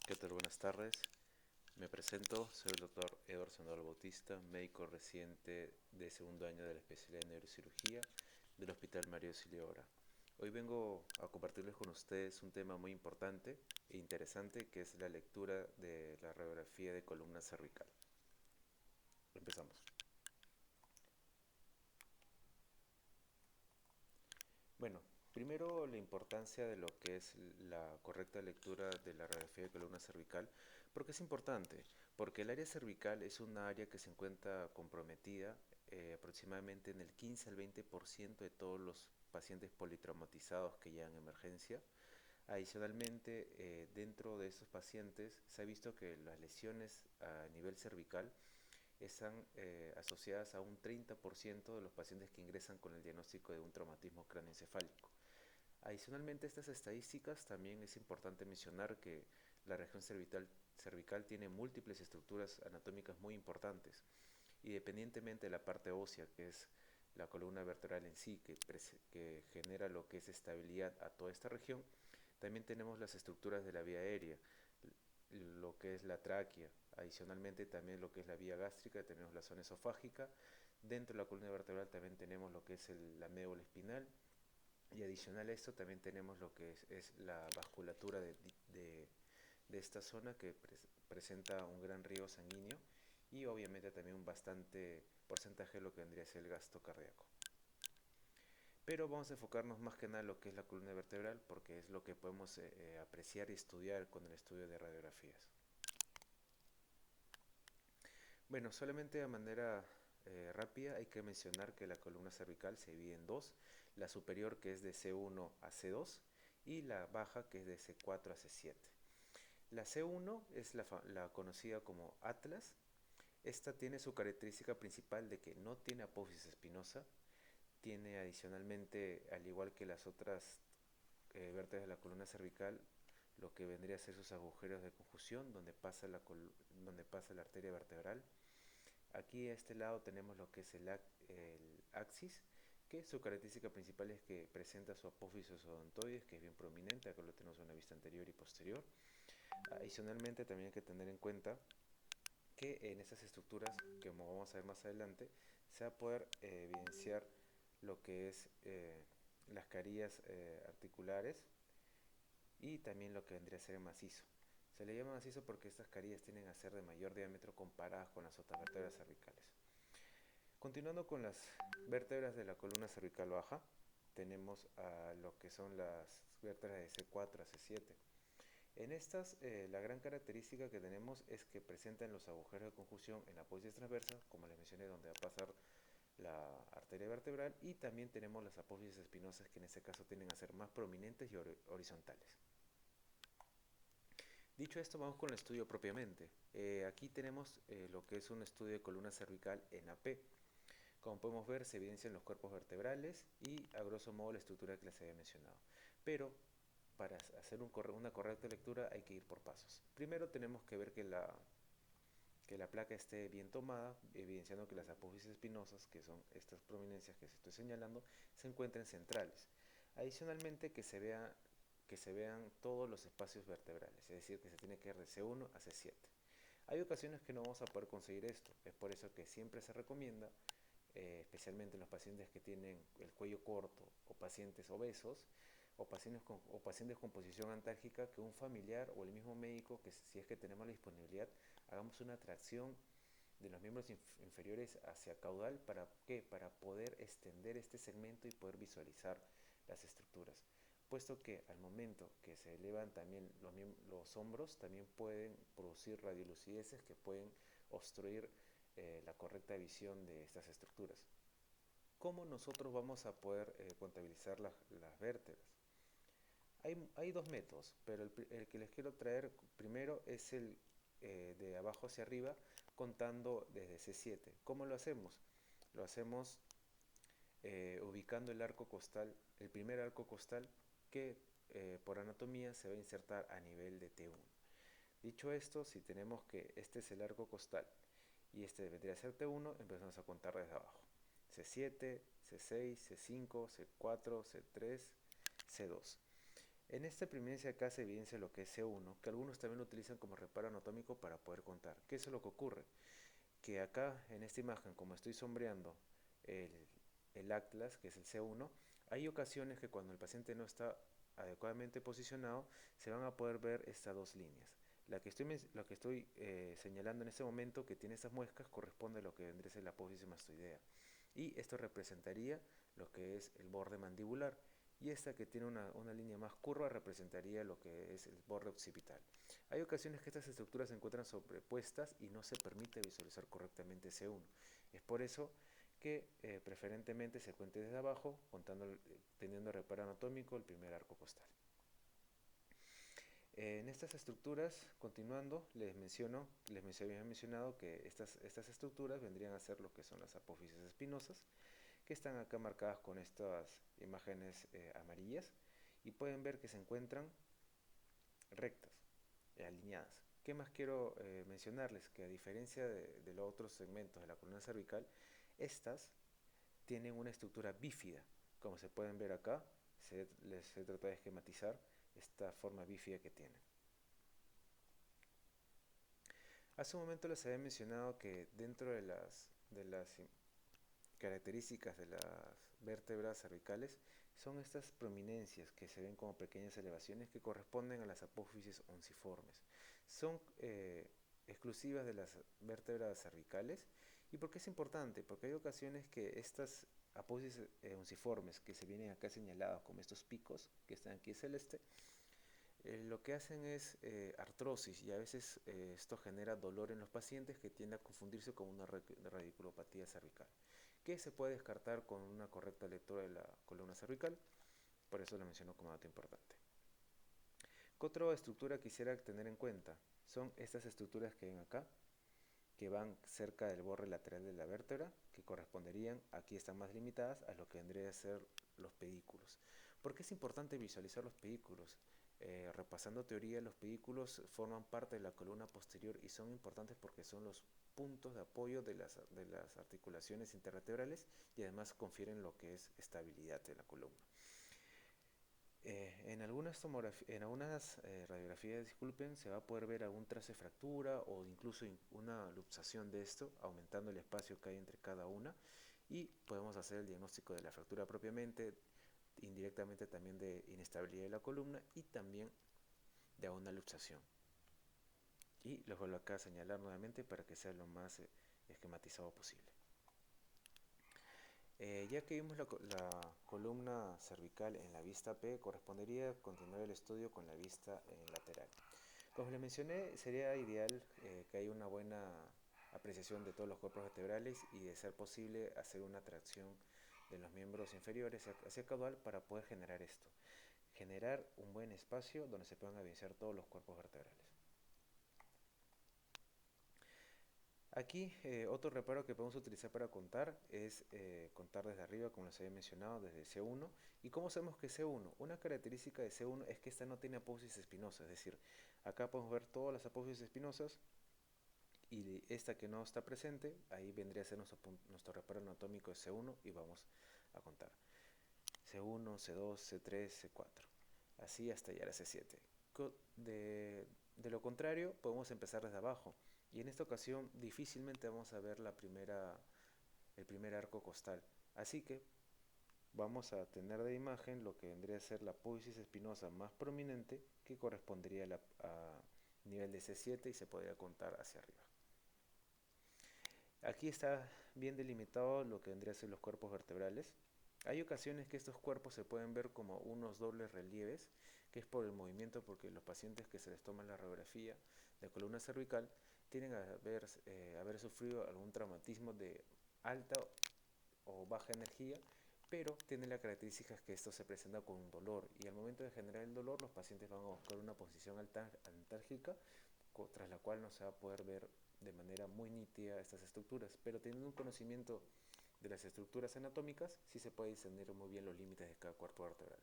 ¿Qué tal? Buenas tardes. Me presento, soy el doctor Eduardo Sandoval Bautista, médico residente de segundo año de la especialidad de neurocirugía del Hospital Mario Auxiliadora. Hoy vengo a compartirles con ustedes un tema muy importante e interesante que es la lectura de la radiografía de columna cervical. Empezamos. Bueno, primero la importancia de lo que es la correcta lectura de la radiografía de columna cervical. ¿Por qué es importante? Porque el área cervical es una área que se encuentra comprometida aproximadamente en el 15 al 20% de todos los pacientes politraumatizados que llegan a emergencia. Adicionalmente, dentro de estos pacientes se ha visto que las lesiones a nivel cervical están asociadas a un 30% de los pacientes que ingresan con el diagnóstico de un traumatismo craneoencefálico. Adicionalmente a estas estadísticas, también es importante mencionar que la región cervical tiene múltiples estructuras anatómicas muy importantes, y dependientemente de la parte ósea, que es la columna vertebral en sí, que genera lo que es estabilidad a toda esta región, también tenemos las estructuras de la vía aérea, lo que es la tráquea. Adicionalmente también lo que es la vía gástrica, tenemos la zona esofágica. Dentro de la columna vertebral también tenemos lo que es la médula espinal, y adicional a esto también tenemos lo que es la vasculatura de esta zona, que presenta un gran riego sanguíneo y obviamente también un bastante porcentaje de lo que vendría a ser el gasto cardíaco. Pero vamos a enfocarnos más que nada en lo que es la columna vertebral, porque es lo que podemos apreciar y estudiar con el estudio de radiografías. Bueno, solamente de manera rápida hay que mencionar que la columna cervical se divide en dos: la superior, que es de C1 a C2, y la baja, que es de C4 a C7. La C1 es la conocida como Atlas. Esta tiene su característica principal de que no tiene apófisis espinosa. Tiene adicionalmente, al igual que las otras vértebras de la columna cervical, lo que vendría a ser sus agujeros de conjunción, donde pasa la arteria vertebral. Aquí a este lado tenemos lo que es el axis, que su característica principal es que presenta su apófisis odontoides, que es bien prominente. Acá lo tenemos en una vista anterior y posterior. Adicionalmente también hay que tener en cuenta que en estas estructuras, que como vamos a ver más adelante, se va a poder evidenciar lo que es las carillas articulares, y también lo que vendría a ser el macizo. Se le llama macizo porque estas carillas tienden a ser de mayor diámetro comparadas con las otras vértebras cervicales. Continuando con las vértebras de la columna cervical baja, tenemos a lo que son las vértebras de C4 a C7. En estas, la gran característica que tenemos es que presentan los agujeros de conjunción en la apófisis transversa, como les mencioné, donde va a pasar la arteria vertebral, y también tenemos las apófisis espinosas, que en este caso tienden a ser más prominentes y horizontales. Dicho esto, vamos con el estudio propiamente. Aquí tenemos lo que es un estudio de columna cervical en AP. Como podemos ver, se evidencian los cuerpos vertebrales y a grosso modo la estructura que les había mencionado. Pero para hacer una correcta lectura hay que ir por pasos. Primero tenemos que ver que la placa esté bien tomada, evidenciando que las apófisis espinosas, que son estas prominencias que estoy señalando, se encuentren centrales. Adicionalmente, que se vean todos los espacios vertebrales, es decir, que se tiene que ir de C1 a C7. Hay ocasiones que no vamos a poder conseguir esto, es por eso que siempre se recomienda, especialmente en los pacientes que tienen el cuello corto, o pacientes obesos, o pacientes con posición antálgica, que un familiar o el mismo médico, que si es que tenemos la disponibilidad, hagamos una tracción de los miembros inferiores hacia caudal. ¿Para qué? Para poder extender este segmento y poder visualizar las estructuras, puesto que al momento que se elevan también los hombros, también pueden producir radiolucideces que pueden obstruir la correcta visión de estas estructuras. ¿Cómo nosotros vamos a poder contabilizar las vértebras? Hay dos métodos, pero el que les quiero traer primero es el de abajo hacia arriba, contando desde C7. ¿Cómo lo hacemos? Lo hacemos ubicando el arco costal, el primer arco costal, que por anatomía se va a insertar a nivel de T1. Dicho esto, si tenemos que este es el arco costal y este vendría a ser T1, empezamos a contar desde abajo. C7, C6, C5, C4, C3, C2. En esta primencia acá se evidencia lo que es C1, que algunos también lo utilizan como reparo anatómico para poder contar. ¿Qué es lo que ocurre? Que acá en esta imagen, como estoy sombreando el, el atlas, que es el C1, hay ocasiones que cuando el paciente no está adecuadamente posicionado, se van a poder ver estas dos líneas. La que estoy señalando en este momento, que tiene estas muescas, corresponde a lo que vendría a ser la apófisis mastoidea. Y esto representaría lo que es el borde mandibular. Y esta que tiene una línea más curva representaría lo que es el borde occipital. Hay ocasiones que estas estructuras se encuentran sobrepuestas y no se permite visualizar correctamente C1. Es por eso que preferentemente se cuente desde abajo, teniendo reparo anatómico el primer arco costal. En estas estructuras, continuando, les había mencionado que estas estructuras vendrían a ser lo que son las apófisis espinosas, que están acá marcadas con estas imágenes amarillas, y pueden ver que se encuentran rectas, alineadas. ¿Qué más quiero mencionarles? Que a diferencia de los otros segmentos de la columna cervical, estas tienen una estructura bífida. Como se pueden ver acá, les he tratado de esquematizar esta forma bífida que tienen. Hace un momento les había mencionado que dentro de las características de las vértebras cervicales son estas prominencias que se ven como pequeñas elevaciones que corresponden a las apófisis onciformes. Son exclusivas de las vértebras cervicales. ¿Y por qué es importante? Porque hay ocasiones que estas apófisis onciformes que se vienen acá señalados como estos picos que están aquí celeste, lo que hacen es artrosis, y a veces esto genera dolor en los pacientes que tiende a confundirse con una radiculopatía cervical, que se puede descartar con una correcta lectura de la columna cervical. Por eso lo menciono como dato importante. ¿Qué otra estructura quisiera tener en cuenta? Son estas estructuras que ven acá, que van cerca del borde lateral de la vértebra, que corresponderían, aquí están más limitadas, a lo que vendría a ser los pedículos. ¿Por qué es importante visualizar los pedículos? Repasando teoría, los pedículos forman parte de la columna posterior y son importantes porque son los puntos de apoyo de las articulaciones intervertebrales, y además confieren lo que es estabilidad de la columna. En algunas radiografías, disculpen, se va a poder ver algún trace de fractura o incluso una luxación de esto, aumentando el espacio que hay entre cada una, y podemos hacer el diagnóstico de la fractura propiamente, indirectamente también de inestabilidad de la columna y también de una luxación. Y los vuelvo acá a señalar nuevamente para que sea lo más esquematizado posible. Ya que vimos la columna cervical en la vista P, correspondería continuar el estudio con la vista lateral. Como les mencioné, sería ideal que haya una buena apreciación de todos los cuerpos vertebrales y, de ser posible, hacer una tracción de los miembros inferiores hacia caudal para poder generar esto. Generar un buen espacio donde se puedan evidenciar todos los cuerpos vertebrales. Aquí otro reparo que podemos utilizar para contar es contar desde arriba, como les había mencionado, desde C1. ¿Y cómo sabemos que es C1? Una característica de C1 es que esta no tiene apófisis espinosa, es decir, acá podemos ver todas las apófisis espinosas, y esta que no está presente, ahí vendría a ser nuestro reparo anatómico de C1, y vamos a contar. C1, C2, C3, C4, así hasta llegar a C7. De lo contrario, podemos empezar desde abajo, y en esta ocasión difícilmente vamos a ver el primer arco costal. Así que vamos a tener de imagen lo que vendría a ser la apófisis espinosa más prominente, que correspondería a nivel de C7 y se podría contar hacia arriba. Aquí está bien delimitado lo que vendría a ser los cuerpos vertebrales. Hay ocasiones que estos cuerpos se pueden ver como unos dobles relieves, que es por el movimiento, porque los pacientes que se les toma la radiografía de columna cervical tienen a haber sufrido algún traumatismo de alta o baja energía, pero tiene la característica que esto se presenta con un dolor, y al momento de generar el dolor los pacientes van a buscar una posición antálgica, tras la cual no se va a poder ver de manera muy nítida estas estructuras, pero teniendo un conocimiento de las estructuras anatómicas, sí se puede discernir muy bien los límites de cada cuerpo vertebral.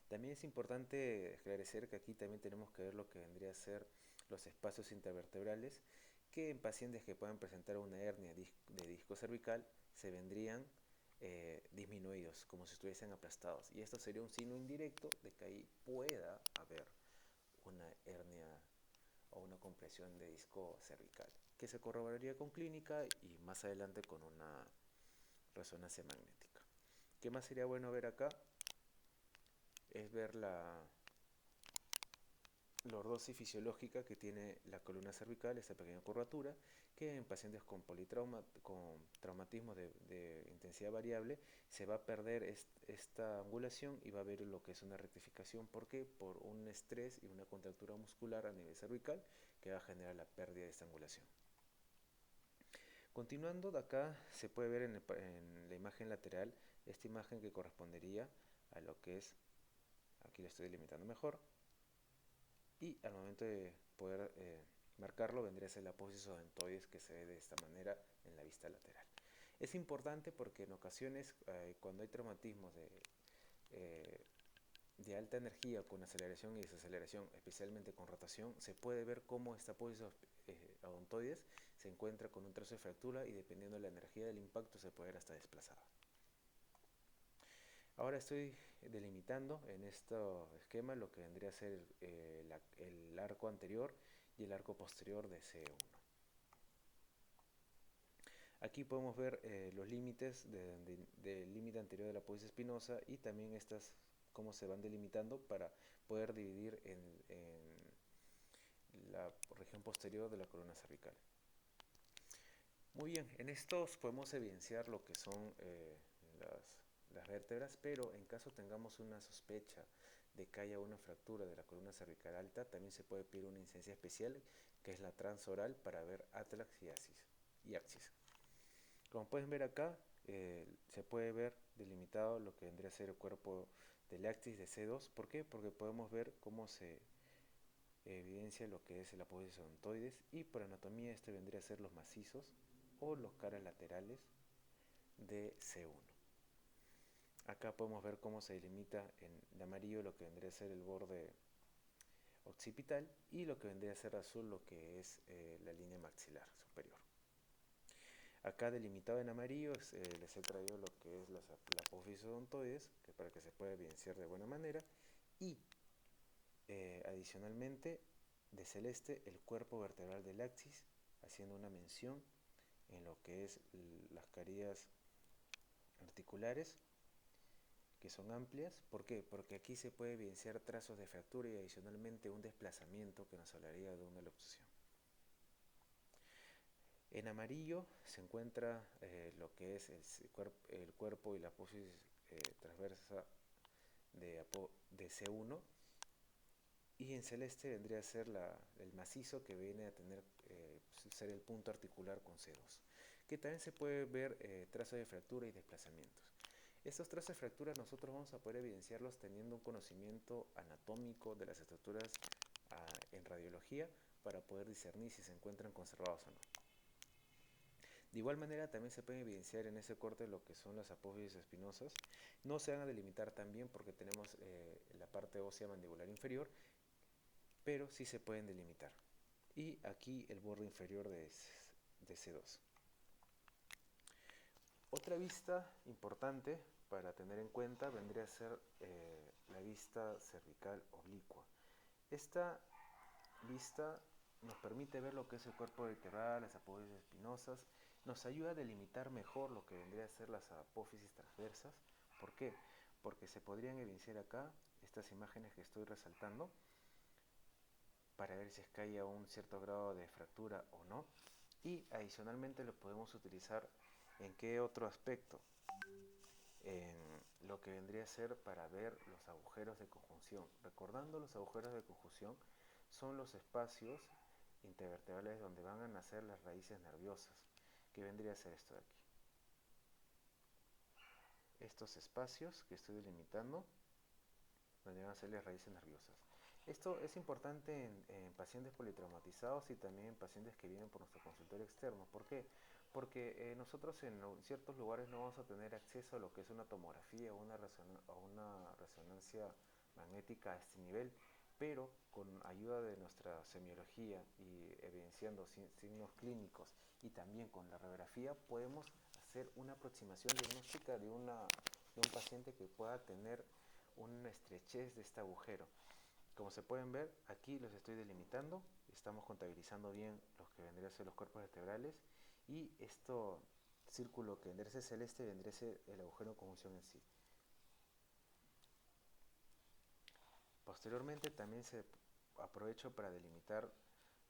También es importante esclarecer que aquí también tenemos que ver lo que vendría a ser los espacios intervertebrales, que en pacientes que puedan presentar una hernia de disco cervical se vendrían disminuidos, como si estuviesen aplastados. Y esto sería un signo indirecto de que ahí pueda haber una hernia o una compresión de disco cervical, que se corroboraría con clínica y más adelante con una resonancia magnética. ¿Qué más sería bueno ver acá? Es ver la lordosis fisiológica que tiene la columna cervical, esta pequeña curvatura, que en pacientes con politrauma, con traumatismo de intensidad variable, se va a perder esta angulación y va a haber lo que es una rectificación. ¿Por qué? Por un estrés y una contractura muscular a nivel cervical que va a generar la pérdida de esta angulación. Continuando, de acá se puede ver en la imagen lateral esta imagen que correspondería a lo que es, aquí lo estoy delimitando mejor, y al momento de poder marcarlo vendría a ser la apófisis odontoides que se ve de esta manera en la vista lateral. Es importante porque en ocasiones cuando hay traumatismos de alta energía con aceleración y desaceleración, especialmente con rotación, se puede ver cómo esta apófisis odontoides se encuentra con un trazo de fractura y dependiendo de la energía del impacto se puede ver hasta desplazada. Ahora estoy delimitando en este esquema lo que vendría a ser el arco anterior y el arco posterior de C1. Aquí podemos ver los límites del límite anterior de la apófisis espinosa y también estas cómo se van delimitando para poder dividir en la región posterior de la columna cervical. Muy bien, en estos podemos evidenciar lo que son las vértebras, pero en caso tengamos una sospecha de que haya una fractura de la columna cervical alta, también se puede pedir una incidencia especial que es la transoral para ver atlas y axis. Como pueden ver acá, se puede ver delimitado lo que vendría a ser el cuerpo del axis de C2. ¿Por qué? Porque podemos ver cómo se evidencia lo que es el apófisis odontoides y por anatomía este vendría a ser los macizos o los caras laterales de C1. Acá podemos ver cómo se delimita en amarillo lo que vendría a ser el borde occipital y lo que vendría a ser azul lo que es la línea maxilar superior. Acá delimitado en amarillo les he traído lo que es la apófisis odontoides, que para que se pueda evidenciar de buena manera, y adicionalmente de celeste el cuerpo vertebral del axis, haciendo una mención en lo que es las carillas articulares, que son amplias. ¿Por qué? Porque aquí se puede evidenciar trazos de fractura y adicionalmente un desplazamiento que nos hablaría de una luxación. En amarillo se encuentra lo que es el cuerpo y la apófisis transversa de C1, y en celeste vendría a ser el macizo que viene a tener ser el punto articular con C2, que también se puede ver trazos de fractura y desplazamientos. Estos trazos de fractura nosotros vamos a poder evidenciarlos teniendo un conocimiento anatómico de las estructuras en radiología para poder discernir si se encuentran conservados o no. De igual manera también se puede evidenciar en ese corte lo que son las apófisis espinosas. No se van a delimitar tan bien porque tenemos la parte ósea mandibular inferior, pero sí se pueden delimitar. Y aquí el borde inferior de C2. Otra vista importante para tener en cuenta vendría a ser la vista cervical oblicua. Esta vista nos permite ver lo que es el cuerpo vertebral, las apófisis espinosas, nos ayuda a delimitar mejor lo que vendría a ser las apófisis transversas. ¿Por qué? Porque se podrían evidenciar acá estas imágenes que estoy resaltando para ver si es que haya un cierto grado de fractura o no, y adicionalmente lo podemos utilizar en qué otro aspecto, en lo que vendría a ser para ver los agujeros de conjunción. Recordando, los agujeros de conjunción son los espacios intervertebrales donde van a nacer las raíces nerviosas, que vendría a ser esto de aquí. Estos espacios que estoy delimitando, donde van a ser las raíces nerviosas. Esto es importante en pacientes politraumatizados y también en pacientes que vienen por nuestro consultorio externo. ¿Por qué? Porque nosotros en ciertos lugares no vamos a tener acceso a lo que es una tomografía o una resonancia magnética a este nivel, pero con ayuda de nuestra semiología y evidenciando signos clínicos y también con la radiografía podemos hacer una aproximación diagnóstica de un paciente que pueda tener una estrechez de este agujero. Como se pueden ver, aquí los estoy delimitando, estamos contabilizando bien los que vendrían a ser los cuerpos vertebrales, y esto círculo que vendría a ser celeste vendría a ser el agujero de conjunción en sí. Posteriormente también se aprovecho para delimitar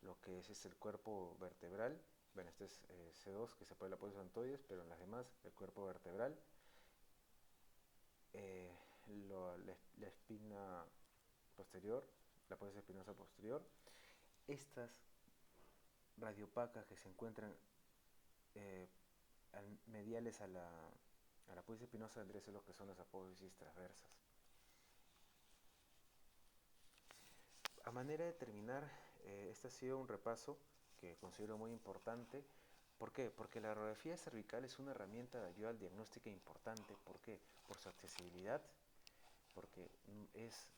lo que es el cuerpo vertebral. Bueno, este es C2, que se puede la polizoantoides, pero en las demás el cuerpo vertebral, la espina posterior, la apófisis espinosa posterior, estas radiopacas que se encuentran eh, mediales a la apófisis espinosa vendrían a ser lo que son las apófisis transversas. A manera de terminar, este ha sido un repaso que considero muy importante. ¿Por qué? Porque la radiografía cervical es una herramienta de ayuda al diagnóstico importante. ¿Por qué? Por su accesibilidad, porque es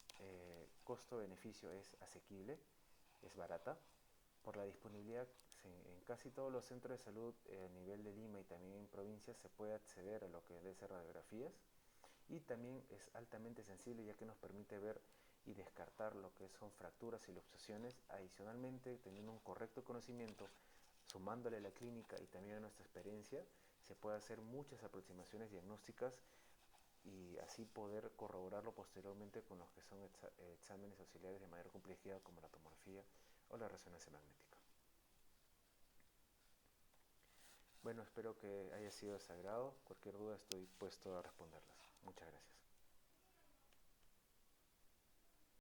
costo-beneficio, es asequible, es barata. Por la disponibilidad, en casi todos los centros de salud a nivel de Lima y también en provincias se puede acceder a lo que debe ser radiografías, y también es altamente sensible, ya que nos permite ver y descartar lo que son fracturas y luxaciones. Adicionalmente, teniendo un correcto conocimiento, sumándole a la clínica y también a nuestra experiencia, se puede hacer muchas aproximaciones diagnósticas y así poder corroborarlo posteriormente con los que son exámenes auxiliares de mayor complejidad, como la tomografía o la resonancia magnética. Bueno, espero que haya sido de su agrado. Cualquier duda estoy puesto a responderlas. Muchas gracias.